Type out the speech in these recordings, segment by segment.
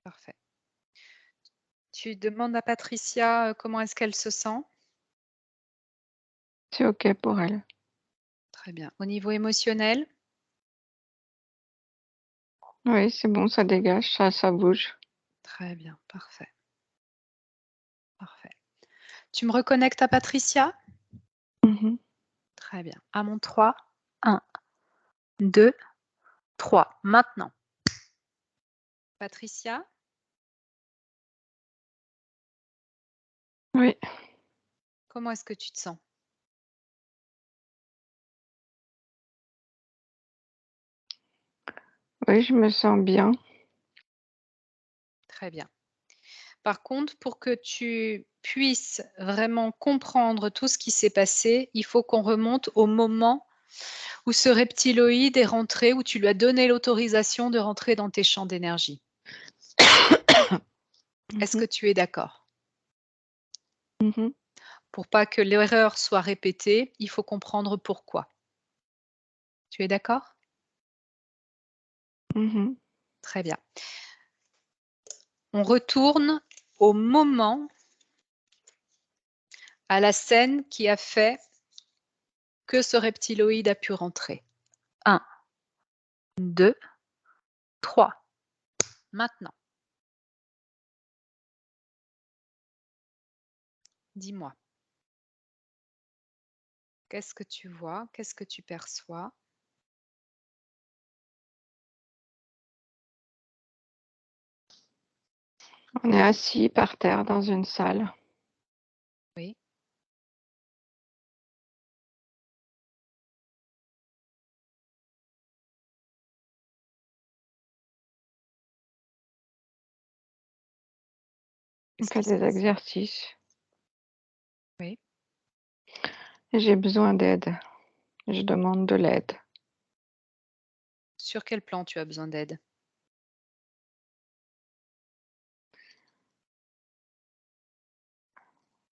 Parfait. Tu demandes à Patricia comment est-ce qu'elle se sent? C'est OK pour elle. Très bien. Au niveau émotionnel? Oui, c'est bon, ça dégage, ça bouge. Très bien, parfait. Parfait. Tu me reconnectes à Patricia? Mmh. Très bien. À mon 3, 1, 2, 3. Maintenant. Patricia? Oui, Comment est-ce que tu te sens? oui, je me sens bien. Très bien. Par contre, pour que tu puisses vraiment comprendre tout ce qui s'est passé, il faut qu'on remonte au moment où ce reptiloïde est rentré, où tu lui as donné l'autorisation de rentrer dans tes champs d'énergie. Est-ce Mmh. que tu es d'accord? Mmh. Pour pas que l'erreur soit répétée, il faut comprendre pourquoi. Tu es d'accord? Mmh. Très bien. On retourne au moment, à la scène qui a fait que ce reptiloïde a pu rentrer. 1, 2, 3. Maintenant, dis-moi, qu'est-ce que tu vois? Qu'est-ce que tu perçois? On est assis par terre dans une salle. Oui, On qu'est-ce fait qui se des passe? exercices Oui, et j'ai besoin d'aide. Je demande de l'aide. sur quel plan tu as besoin d'aide?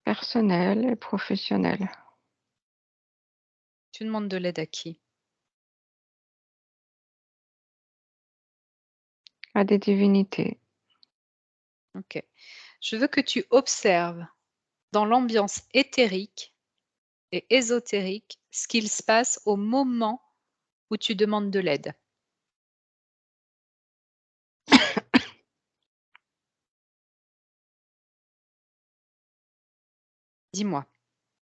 Personnelle et professionnelle. Tu demandes de l'aide à qui? À des divinités. OK. Je veux que tu observes dans l'ambiance éthérique et ésotérique ce qu'il se passe au moment où tu demandes de l'aide. Dis-moi,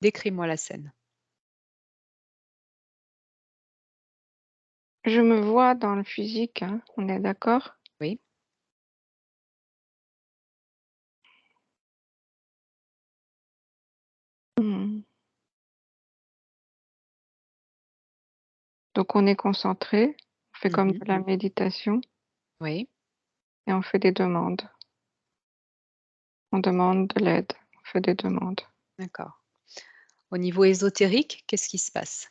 décris-moi la scène. Je me vois dans le physique, hein, on est d'accord? Oui, Mmh. Donc on est concentré, on fait comme mmh, de la méditation oui, et on fait des demandes. On demande de l'aide, on fait des demandes. d'accord. Au niveau ésotérique, qu'est-ce qui se passe?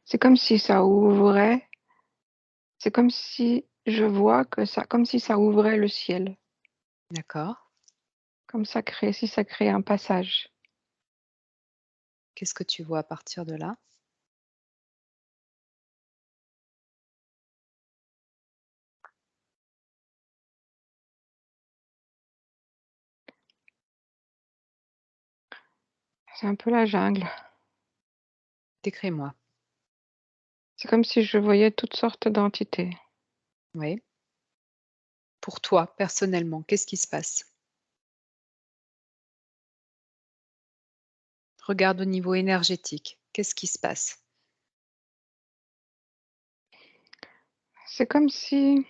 C'est comme si ça ouvrait, c'est comme si je vois que ça comme si ça ouvrait le ciel, D'accord. comme ça crée si ça crée un passage. Qu'est-ce que tu vois à partir de là? C'est un peu la jungle. Décris-moi. C'est comme si je voyais toutes sortes d'entités. Oui. Pour toi, personnellement, qu'est-ce qui se passe? Regarde au niveau énergétique. Qu'est-ce qui se passe? C'est comme si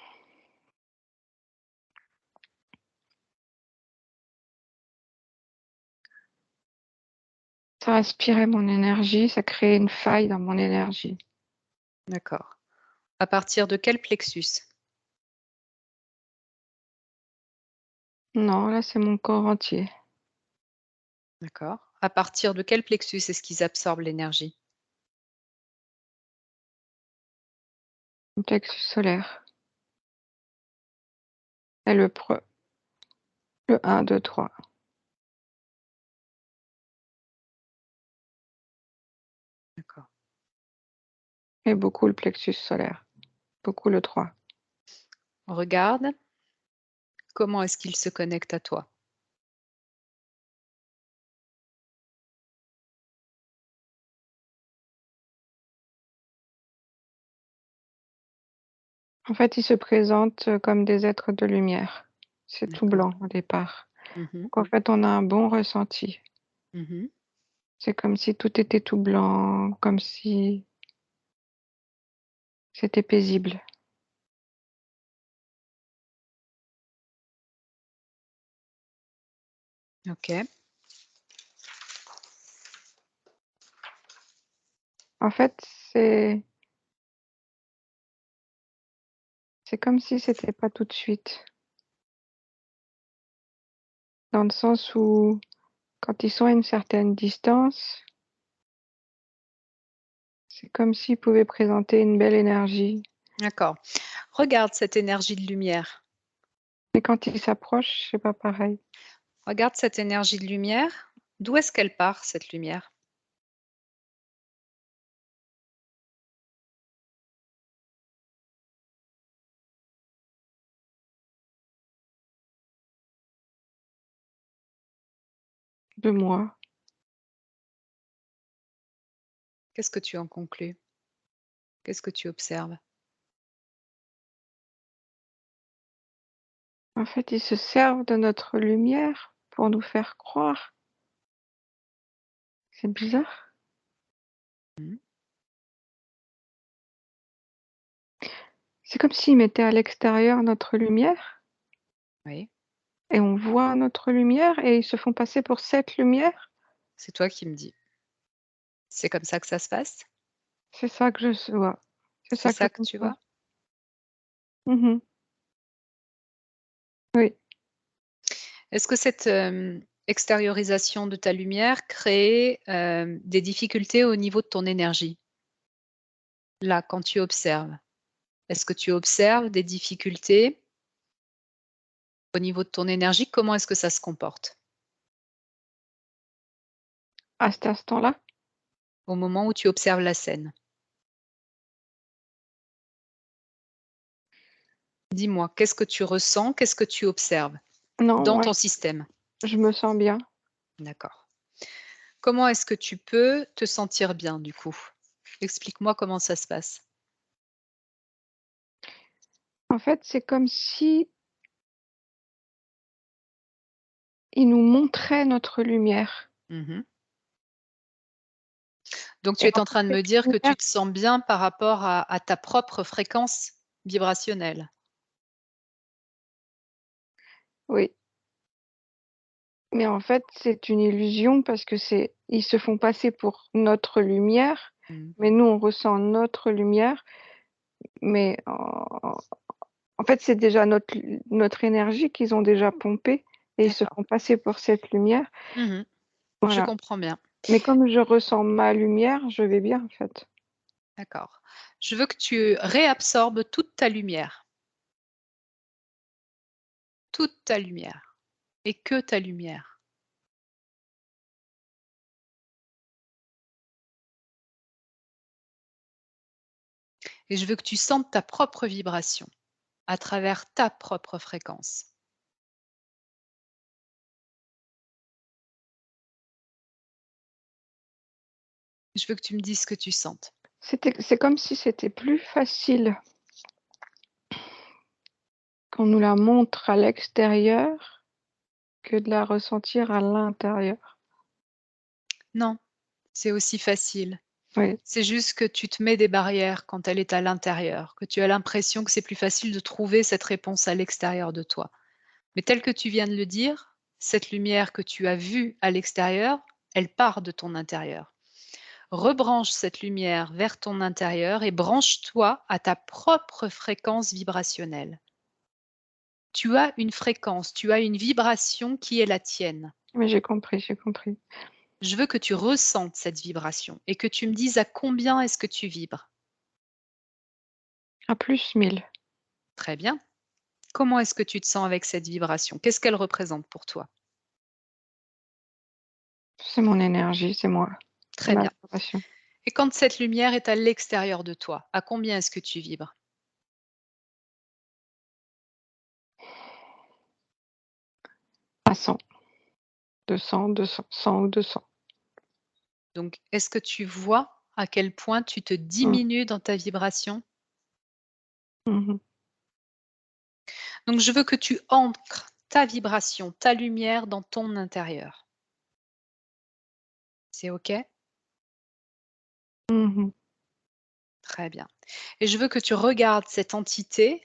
ça aspirait mon énergie, ça créait une faille dans mon énergie. D'accord. À partir de quel plexus? Non, là, c'est mon corps entier. D'accord. À partir de quel plexus est-ce qu'ils absorbent l'énergie? Mon plexus solaire. Et le 1, 2, 3. D'accord. Et beaucoup le plexus solaire. Beaucoup le 3. Regarde, comment est-ce qu'il se connecte à toi? En fait, ils se présentent, comme des êtres de lumière. C'est tout D'accord. blanc au départ. Mmh. Donc en fait, on a un bon ressenti. Mmh. C'est comme si tout était tout blanc, comme si c'était paisible. OK. En fait, c'est comme si c'était pas tout de suite, dans le sens où quand ils sont à une certaine distance, c'est comme s'ils pouvaient présenter une belle énergie. D'accord. Regarde cette énergie de lumière. Mais quand ils s'approchent, c'est pas pareil. Regarde cette énergie de lumière. D'où est-ce qu'elle part, cette lumière? De moi. Qu'est-ce que tu en conclus? Qu'est-ce que tu observes? En fait, ils se servent de notre lumière pour nous faire croire. C'est bizarre. Mmh. C'est comme s'ils mettaient à l'extérieur notre lumière Oui, et on voit notre lumière et ils se font passer pour cette lumière. c'est toi qui me dis. C'est comme ça que ça se passe? C'est ça que je vois. C'est C'est ça que je ça que tu comprends. vois? Mmh. Oui. Est-ce que cette, extériorisation de ta lumière crée, des difficultés au niveau de ton énergie? Là, quand tu observes, est-ce que tu observes des difficultés au niveau de ton énergie? Comment est-ce que ça se comporte? À cet instant-là? Au moment où tu observes la scène? Dis-moi, qu'est-ce que tu ressens? Qu'est-ce que tu observes Non, dans moi ton système? je me sens bien. D'accord. Comment est-ce que tu peux te sentir bien du coup? Explique-moi comment ça se passe? En fait, c'est comme si ils nous montraient notre lumière Mmh. Donc tu et es en en fait train de me cette dire que tu lumière te sens bien par rapport à ta propre fréquence vibrationnelle? oui, mais en fait, c'est une illusion parce que ils se font passer pour notre lumière, Mmh. mais nous, on ressent notre lumière, mais en fait, c'est déjà notre énergie qu'ils ont déjà pompée et ils se D'accord. font passer pour cette lumière. Mmh. Je Voilà, comprends bien. mais comme je ressens ma lumière, je vais bien, en fait. D'accord. Je veux que tu réabsorbes toute ta lumière et que ta lumière. Et je veux que tu sentes ta propre vibration à travers ta propre fréquence. Je veux que tu me dises ce que tu sentes. C'est comme si c'était plus facile qu'on nous la montre à l'extérieur que de la ressentir à l'intérieur. Non, c'est aussi facile. Oui, C'est juste que tu te mets des barrières quand elle est à l'intérieur, que tu as l'impression que c'est plus facile de trouver cette réponse à l'extérieur de toi. Mais tel que tu viens de le dire, cette lumière que tu as vue à l'extérieur, elle part de ton intérieur. Rebranche cette lumière vers ton intérieur et branche-toi à ta propre fréquence vibrationnelle. Tu as une fréquence, tu as une vibration qui est la tienne. mais j'ai compris, j'ai compris. Je veux que tu ressentes cette vibration et que tu me dises à combien est-ce que tu vibres. À plus 1000. Très bien. Comment est-ce que tu te sens avec cette vibration? Qu'est-ce qu'elle représente pour toi? C'est mon énergie, c'est moi, c'est Très ma bien. vibration. Et quand cette lumière est à l'extérieur de toi, à combien est-ce que tu vibres? 100, 200, 200, 100 ou 200. Donc, est-ce que tu vois à quel point tu te Mmh. diminues dans ta vibration? Mmh mh. Donc, je veux que tu ancres ta vibration, ta lumière dans ton intérieur. C'est OK? Mmh mh. Très bien. Et je veux que tu regardes cette entité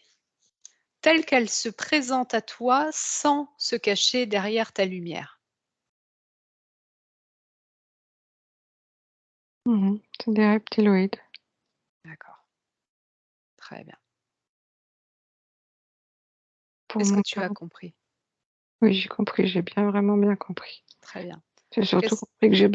telle qu'elle se présente à toi sans se cacher derrière ta lumière. Mmh mh. C'est des reptiloïdes. D'accord, très bien. Pour Est-ce que mon tu cas. as compris? Oui, j'ai compris, j'ai vraiment bien compris. Très bien. J'ai surtout Qu'est-ce compris que j'ai